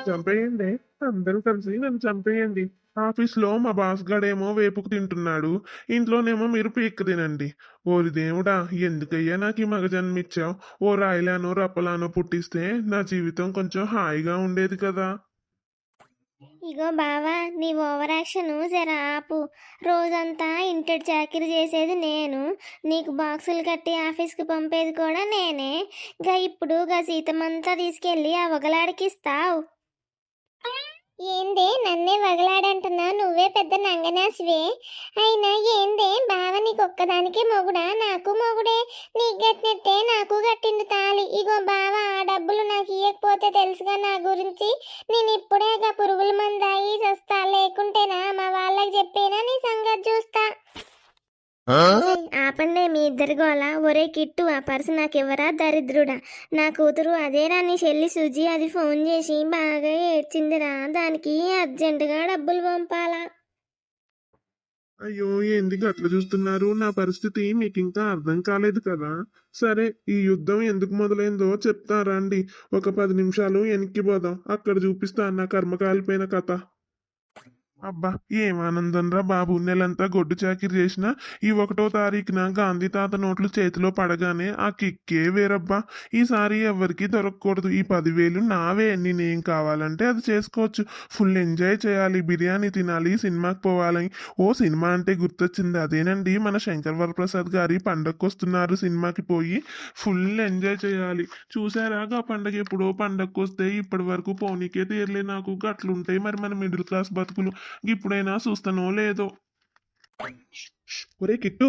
చంపేయండి. అందరూ కలిసి నన్ను చంపేయండి. ఆఫీస్‌లో మా బాస్ గాడేమో వేపుకు తింటున్నాడు. ఇంట్లోనేమో మీరు పీక్క తినండి. ఓరి దేవుడా! ఎందుకయ్యా నాకు ఈ మగ జన్మిచ్చావు? ఓ రాయిలానో, రప్పలానో పుట్టిస్తే నా జీవితం కొంచెం హాయిగా ఉండేది కదా! ఇగో బావా, నీ ఓవర్ యాక్షన్ జర ఆపు. రోజంతా ఇంటెడ్ చాకిరి చేసేది నేను, నీకు బాక్సులు కట్టి ఆఫీస్కి పంపేది కూడా నేనే. గా ఇప్పుడు గా సీతమంతా తీసుకెళ్ళి ఆ వగలాడికి ఇస్తావు. ఏందే నన్నే వగలాడంటున్నా, నువ్వే పెద్ద నంగనాసివే. అయినా ఏందే బావ నీకు ఒక్కదానికే మొగుడా? నాకు మొగుడే. నీకు గట్టినట్టే నాకు గట్టిండు తాళి. ఇగో బావ, ఆ డబ్బులు నాకు ఇయ్యకపోతే తెలుసుగా నా గురించి. నేను ఇప్పుడే గా పురుగుల మందాయి చస్తా, లేకుంటేనా మా వాళ్ళకి చెప్పేనా నీ సంగతి చూస్తా. ఆపండి మీ ఇద్దరి గోల. ఒరే కిట్టు, ఆ పర్సు నాకు ఇవ్వరా దరిద్రుడా. నా కూతురు అదేరా నీ చెల్లి సుజి, అది ఫోన్ చేసి బాగా ఏడ్చిందిరా, దానికి అర్జెంటుగా డబ్బులు పంపాలా. అయ్యో! ఎందుకు అట్లా చూస్తున్నారు? నా పరిస్థితి మీకింకా అర్థం కాలేదు కదా! సరే, ఈ యుద్ధం ఎందుకు మొదలైందో చెప్తా రండి. ఒక 10 నిమిషాలు ఎనక్కి పోదాం. అక్కడ చూపిస్తా నా కర్మ కాలిపోయిన కథ. అబ్బా! ఏం ఆనందంరా బాబు! నెలంతా గొడ్డు చాకిరీ చేసినా ఈ 1 తారీఖున గాంధీ తాత నోట్లు చేతిలో పడగానే ఆ కిక్కే వేరబ్బా! ఈసారి ఎవ్వరికీ దొరక్కూడదు. ఈ 10,000 నావే. నేనేం కావాలంటే అది చేసుకోవచ్చు. ఫుల్ ఎంజాయ్ చేయాలి. బిర్యానీ తినాలి. సినిమాకి పోవాలి. ఓ సినిమా అంటే గుర్తొచ్చింది. అదేనండి మన శంకర్ వరప్రసాద్ గారి పండగకొస్తున్నారు సినిమాకి పోయి ఫుల్ ఎంజాయ్ చేయాలి. చూసారా పండగ ఎప్పుడో పండగకొస్తే ఇప్పటి వరకు పోనీకే తీరలే నాకు. గట్లుంటాయి మరి మన మిడిల్ క్లాస్ బతుకులు. ఇప్పుడైనా చూస్తానో లేదో. ఒరే కిట్టు,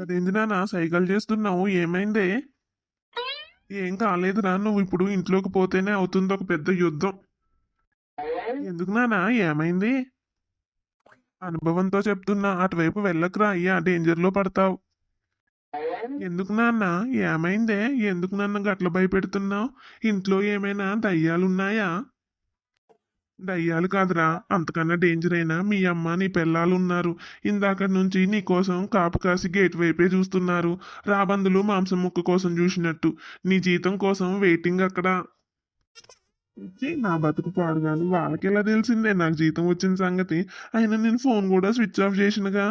అదేంది నాన్న సైకిల్ చేస్తున్నావు? ఏమైందే? ఏం కాలేదురా, నువ్వు ఇప్పుడు ఇంట్లోకి పోతేనే అవుతుంది ఒక పెద్ద యుద్ధం. ఎందుకు నాన్న, ఏమైంది? అనుభవంతో చెప్తున్నా, అటువైపు వెళ్ళకురా అయ్యా, డేంజర్ లో పడతావు. ఎందుకు నాన్న, ఏమైందే? ఎందుకు నన్ను గట్ల భయపెడుతున్నావు? ఇంట్లో ఏమైనా దయ్యాలున్నాయా? దయ్యాలు కాదురా, అంతకన్నా డేంజర్ అయినా మీ అమ్మ నీ పెళ్ళాలు ఉన్నారు. ఇందాక నుంచి నీ కోసం కాపు కాసి గేట్ వైపే చూస్తున్నారు. రాబందులు మాంసం ముక్క కోసం చూసినట్టు. నీ జీతం కోసం వెయిటింగ్ అక్కడ. ఛీ, నా బతుకు పాడుగాను, వాళ్ళకెలా తెలిసిందే నాకు జీతం వచ్చిన సంగతి? అయినా నేను ఫోన్ కూడా స్విచ్ ఆఫ్ చేసినగా.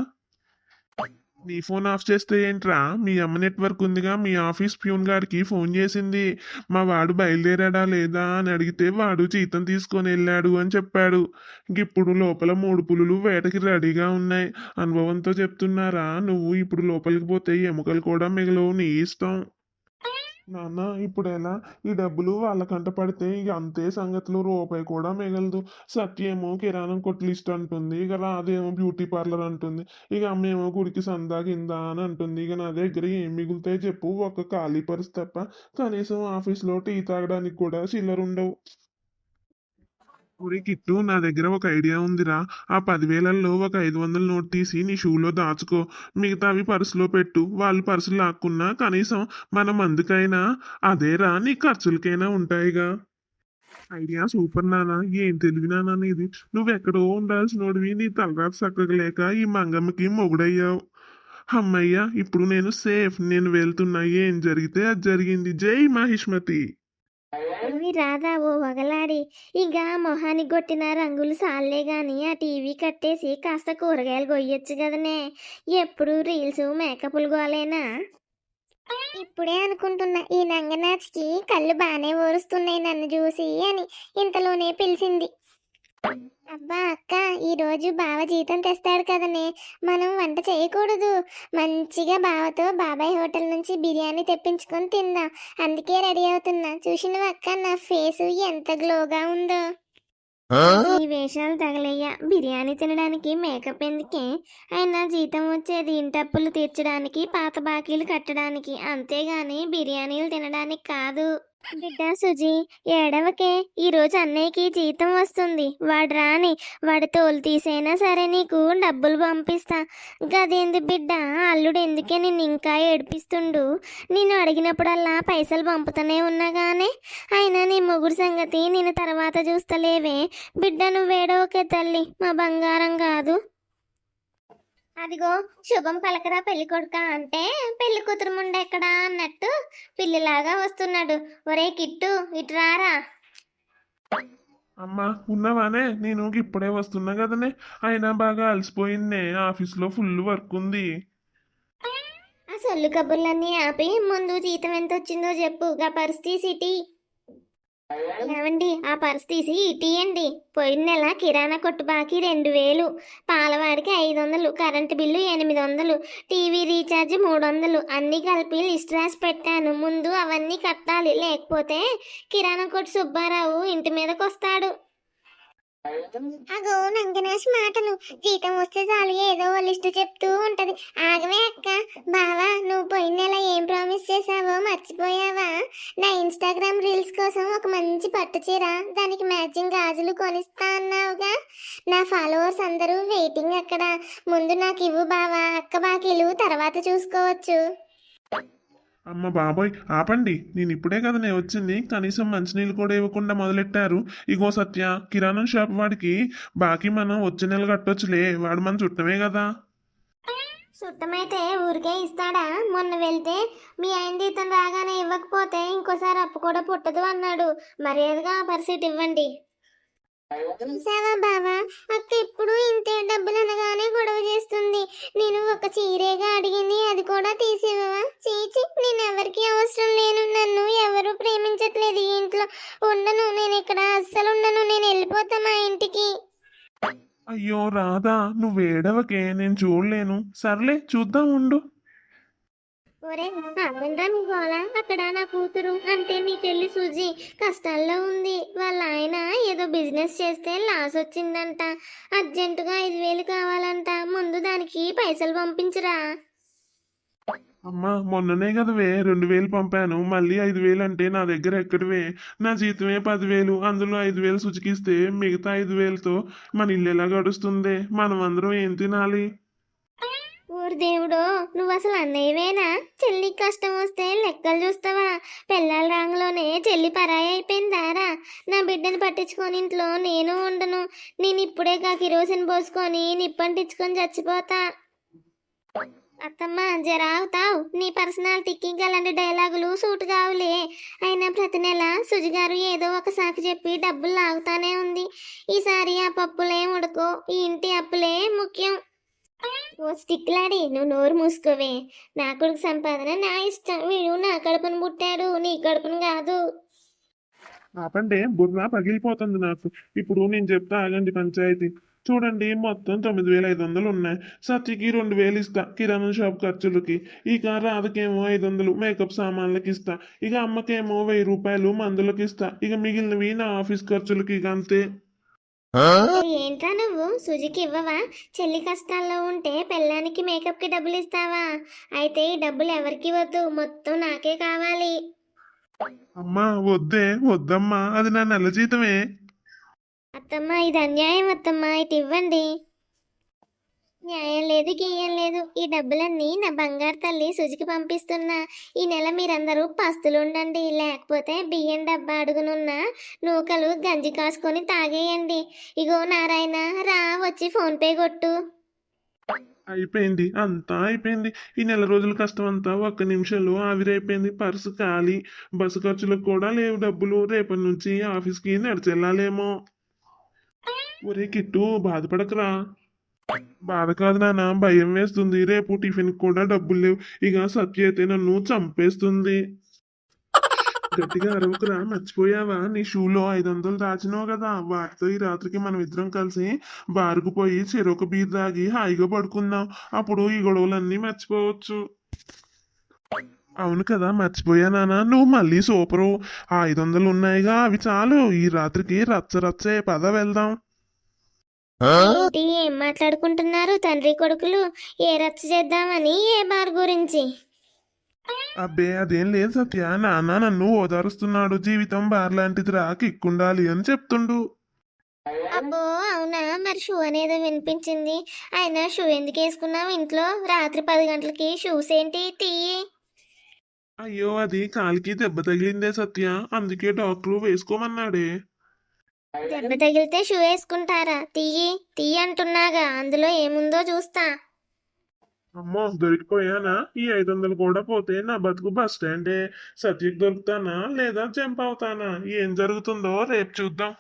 నీ ఫోన్ ఆఫ్ చేస్తే ఏంట్రా? మీ అమ్మ నెట్వర్క్ ఉందిగా, మీ ఆఫీస్ ప్యూన్ గారికి ఫోన్ చేసింది. మా వాడు బయలుదేరాడా లేదా అని అడిగితే వాడు జీతం తీసుకొని వెళ్ళాడు అని చెప్పాడు. ఇప్పుడు లోపల 3 పులులు వేటకి రెడీగా ఉన్నాయి. అనుభవంతో చెప్తున్నారా, నువ్వు ఇప్పుడు లోపలికి పోతే ఎముకలు కూడా మిగలవు, నీ ఇష్టం. నాన్న, ఇప్పుడు ఎలా? ఈ డబ్బులు వాళ్ళ కంట పడితే ఇక అంతే సంగతులు, రూపాయి కూడా మిగలదు. సత్యేమో కిరాణం కొట్టు లిస్ట్ అంటుంది, ఇక రాదేమో బ్యూటీ పార్లర్ అంటుంది, ఇక అమ్మేమో గుడికి సందా కిందా అని అంటుంది. ఇక నా దగ్గర ఏం మిగులుతాయి చెప్పు? ఒక్క ఖాళీ పర్స్ తప్ప. కనీసం ఆఫీస్లో టీ తాగడానికి కూడా చిల్లర ఉండవు. ఒరే కిట్టు, నా దగ్గర ఒక ఐడియా ఉందిరా. ఆ 10,000లో ఒక 500 నోట్ తీసి నీ షూలో దాచుకో. మిగతావి పర్సులో పెట్టు. వాళ్ళు పర్సులు లాక్కున్నా కనీసం మన మందుకైనా అదేరా, నీ ఖర్చులకైనా ఉంటాయిగా. ఐడియా సూపర్ నాన్న. ఏం తెలివి నాన్న నీది. నువ్వెక్కడో ఉండాల్సినోడివి, నీ తలరాత చక్కగా లేక ఈ మంగమ్మకి మొగుడయ్యావు. అమ్మయ్య, ఇప్పుడు నేను సేఫ్. నేను వెళ్తున్నా. ఏం జరిగితే అది జరిగింది. జై మహిష్మతి. అవి రాదా ఓ వగలాడి. ఇక మొహానికి కొట్టిన రంగులు సాల్లే గాని ఆ టీవీ కట్టేసి కాస్త కూరగాయలు కొయ్యొచ్చు కదనే. ఎప్పుడు రీల్స్ మేకప్లు గోలేనా. ఇప్పుడే అనుకుంటున్నా, ఈ నంగనాచికి కళ్ళు బాగానే ఊరుస్తున్నాయి నన్ను చూసి అని. ఇంతలోనే పిలిచింది. అబ్బా అక్క, ఈరోజు బావ జీతం తెస్తాడు కదనే, మనం వంట చేయకూడదు. మంచిగా బావతో బాబాయ్ హోటల్ నుంచి బిర్యానీ తెప్పించుకొని తిందాం. అందుకే రెడీ అవుతున్నా. చూసినవా అక్క, నా ఫేసు ఎంత గ్లోగా ఉందో. ఈ వేషాలు తగలయ్యా, బిర్యానీ తినడానికి మేకప్ ఎందుకే? అయినా జీతం వచ్చేది ఇంటప్పులు తీర్చడానికి, పాత బాకీలు కట్టడానికి, అంతేగాని బిర్యానీలు తినడానికి కాదు. బిడ్డ సుజీ, ఏడవకే. ఈరోజు అన్నయ్యకి జీతం వస్తుంది. వాడు రాని, వాడి తోలు తీసైనా సరే నీకు డబ్బులు పంపిస్తా. గదేంది బిడ్డ, అల్లుడు ఎందుకే నిన్ను ఇంకా ఏడిపిస్తుండు? నేను అడిగినప్పుడల్లా పైసలు పంపుతూనే ఉన్నాగానే. అయినా నీ మొగుడు సంగతి నేను తర్వాత చూస్తలేవే. బిడ్డ నువ్వేడవకే తల్లి, మా బంగారం కాదు. అదిగో శుభం పలకరా పెళ్లి కొడుక అంటే పెళ్లి కూతురు ముండెక్కడా అన్నట్టు పిల్లిలాగా వస్తున్నాడు. ఒరే కిట్టు ఇటు రారా. అమ్మా ఉన్నవానే నేను ఇప్పుడే వస్తున్నా కదనే. అయినా బాగా అలసిపోయిందే, ఆఫీస్లో ఫుల్ వర్క్ ఉంది. ఆ సొల్లు కబుర్లన్నీ ఆపి ముందు జీతం ఎంత వచ్చిందో చెప్పు. గా పరిస్థితి ఏమండి ఆ పరిస్థితి ఇటీయండి. పోయిన నెల కిరాణా కొట్టు బాకీ 2000, పాలవాడికి 500, కరెంటు బిల్లు 800, టీవీ రీఛార్జ్ 300, అన్నీ కలిపి లిస్ట్ రాసి పెట్టాను. ముందు అవన్నీ కట్టాలి, లేకపోతే కిరాణా కొట్టు సుబ్బారావు ఇంటి మీదకి వస్తాడు. అగో నంగనాశ్ మాటలు, జీతం వస్తే చాలు ఏదో లిస్ట్ చెప్తూ ఉంటది. ఆగవే అక్క. బావా నువ్వు పోయిన నెల ఏం ప్రామిస్ చేసావో మర్చిపోయావా? నా ఇన్స్టాగ్రామ్ రీల్స్ కోసం ఒక మంచి పట్టు చీర, దానికి మ్యాచింగ్ గాజులు కొనిస్తా అన్నావుగా. నా ఫాలోవర్స్ అందరూ వెయిటింగ్ అక్కడ. ముందు నాకు ఇవ్వు బావా, అక్క బాకీలు తర్వాత చూసుకోవచ్చు. అమ్మ బాబోయ్ ఆపండి, నేను ఇప్పుడే కదనే వచ్చింది. కనీసం మంచినీళ్ళు కూడా ఇవ్వకుండా మొదలెట్టారు. ఇగో సత్య, కిరాణా షాప్ వాడికి బాకీ మనం వచ్చే నెల కట్టొచ్చులే, వాడు మన చుట్టమే కదా. చుట్టమైతే ఊరికే ఇస్తాడా? మొన్న వెళ్తే మీ ఆయన జీతం రాగానే ఇవ్వకపోతే ఇంకోసారి అప్పు కూడా పుట్టదు అన్నాడు. మర్యాదగా ఆ పరిస్థితి ఇవ్వండి. చూసావా బావా, అక్క ఎప్పుడు ఇంతే, డబ్బులు అనగానే గొడవ చేస్తుంది. నేను ఒక చీరేగా అడిగింది, అది కూడా తీసివ్వవా? చీచి, నేను ఎవరికి అవసరం లేను, నన్ను ఎవరు ప్రేమించట్లేదు, ఈ ఇంట్లో ఉండను నేను, ఇక్కడ అస్సలు ఉండను, నేను వెళ్ళిపోతా మా ఇంటికి. అయ్యో రాధా, నువ్వేడవకే, నేను చూడలేను. సర్లే చూద్దాం ఉండు. ఒరే ఆగండ్రా మీ గోల. అక్కడ నా కూతురు అంటే మీ చెల్లి సుజి కష్టాల్లో ఉంది. వాళ్ళ ఆయన ఏదో బిజినెస్ చేస్తే లాస్ వచ్చిందంట. అర్జెంటుగా 5000 కావాలంట. ముందు దానికి పైసలు పంపించరా. అమ్మా మొన్ననే కదవే 2000 పంపాను, మళ్ళీ 5000 అంటే నా దగ్గర ఎక్కడివే? నా జీతమే 10,000, అందులో 5,000 సుచికిస్తే మిగతా 5,000తో మన ఇల్లు ఎలా గడుస్తుంది? మనం అందరం ఏం తినాలి? ఊరు దేవుడో, నువ్వు అసలు అన్నయ్యవేనా? చెల్లికి కష్టం వస్తే లెక్కలు చూస్తావా? పిల్లల రంగులోనే చెల్లి పరాయి అయిపోయిందారా? నా బిడ్డను పట్టించుకొని ఇంట్లో నేను ఉండను. నేను ఇప్పుడే కిరోసిన్ పోసుకొని నిప్పంటించుకొని చచ్చిపోతా. అత్తమ్మ జరా అవుతావు, నీ పర్సనాలిటీకి గలాంటి డైలాగులు సూట్ కావులే. అయినా ప్రతి నెల సుజిగారు ఏదో ఒక సాకు చెప్పి డబ్బులు లాగుతానే ఉంది. ఈసారి ఆ పప్పులే ఉడకో, ఈ ఇంటి అప్పులే ముఖ్యం. ఓ స్టిక్లాడి, నువ్వు నోరు మూసుకోవే. నా కొడుకు సంపాదన నా ఇష్టం. వీడు నా కడుపును పుట్టాడు, నీ కడుపును కాదు. ఆపండి, బుర్ర పగిలిపోతుంది నాకు. ఇప్పుడు నేను చెప్తా ఆగండి. పంచాయతీ చూడండి, మొత్తం 9,500 ఉన్నాయి. సత్యకి 2,000 ఇస్తా కిరాణా షాప్ ఖర్చులకి. ఇక రాధకేమో 500 మేకప్ సామాన్లకి ఇస్తా. ఇక అమ్మకేమో 1000 రూపాయలు మందులకి ఇస్తా. ఇక మిగిలినవి నా ఆఫీస్ ఖర్చులకి. ఇక అంతే. ఏంట్రా నువ్వు సుజికి ఇవ్వవా? చెల్లి కష్టాల్లో ఉంటే పెళ్ళానికి మేకప్ కి డబ్బులు ఇస్తావా? అయితే ఈ డబ్బులు ఎవరికి వద్దు, మొత్తం నాకే కావాలి. అమ్మా వద్దే, వద్దమ్మా, అది నా నెల జీతమే. అత్తమ్మ ఇది అన్యాయం అత్తమ్మ, ఇటు ఇవ్వండి. న్యాయం లేదు గీయం లేదు. ఈ డబ్బులన్నీ నా బంగారు తల్లి సుజికి పంపిస్తున్నా. ఈ నెల మీరందరూ పస్తులుండండి, లేకపోతే బియ్యం డబ్బా అడుగునున్న నూకలు గంజి కాసుకొని తాగేయండి. ఇగో నారాయణ, రా వచ్చి ఫోన్పే కొట్టు. అయిపోయింది, అంతా అయిపోయింది. ఈ నెల రోజుల కష్టం అంతా ఒక్క నిమిషంలో ఆవిరైపోయింది. పర్సు ఖాళీ, బస్సు ఖర్చులకు కూడా లేవు డబ్బులు. రేపటి నుంచి ఆఫీస్కి నడిచెళ్ళాలేమో. ఒరే కిట్టు, బాధపడకరా. బాధ కాదు నాన్న, భయం వేస్తుంది. రేపు టిఫిన్ కూడా డబ్బులు లేవు. ఇక సత్య అయితే నన్ను చంపేస్తుంది. గట్టిగా అరవకురా. మర్చిపోయావా? నీ షూలో 500 దాచినావు కదా, వాటితో ఈ రాత్రికి మనం ఇద్దరం కలిసి బారుకు పోయి చెరొక బీర్ తాగి హాయిగా పడుకుందాం. అప్పుడు ఈ గొడవలన్నీ మర్చిపోవచ్చు. అవును కదా, మర్చిపోయానా? నువ్వు మళ్ళీ సూపరు. ఆ 500 ఉన్నాయిగా, అవి చాలు. ఈ రాత్రికి రచ్చ రచ్చే, పద వెళ్దాం. ఏంటి ఏం మాట్లాడుకుంటున్నారు తండ్రి కొడుకులు? ఏ రచ్చ చేద్దామని, ఏ బార్ గురించి? అబ్బే అదేం లేదు సత్య, నాన్న నన్ను ఓదారుస్తున్నాడు. జీవితం బార్లాంటిదిరా, కిక్కుండాలి అని చెప్తుండు. అబ్బో అవునా? మరి షూ అనేది వినిపించింది. అయినా షూ ఎందుకు వేసుకున్నావు ఇంట్లో? రాత్రి 10 గంటలకి షూస్ ఏంటి? తీయి. అయ్యో అది కాలికి దెబ్బ తగిలిందే సత్య, అందుకే డాక్టరు వేసుకోమన్నాడే. దెబ్బ తగిలితే షూ వేసుకుంటారా? తీయి తీయి అంటున్నాగా, అందులో ఏముందో చూస్తా. అమ్మో దొరికిపోయానా? ఈ 500 కూడా పోతే నా బతుకు బస్ స్టాండే. సత్యకి దొరుకుతానా లేదా జంప్ అవుతానా? ఏం జరుగుతుందో రేపు చూద్దాం.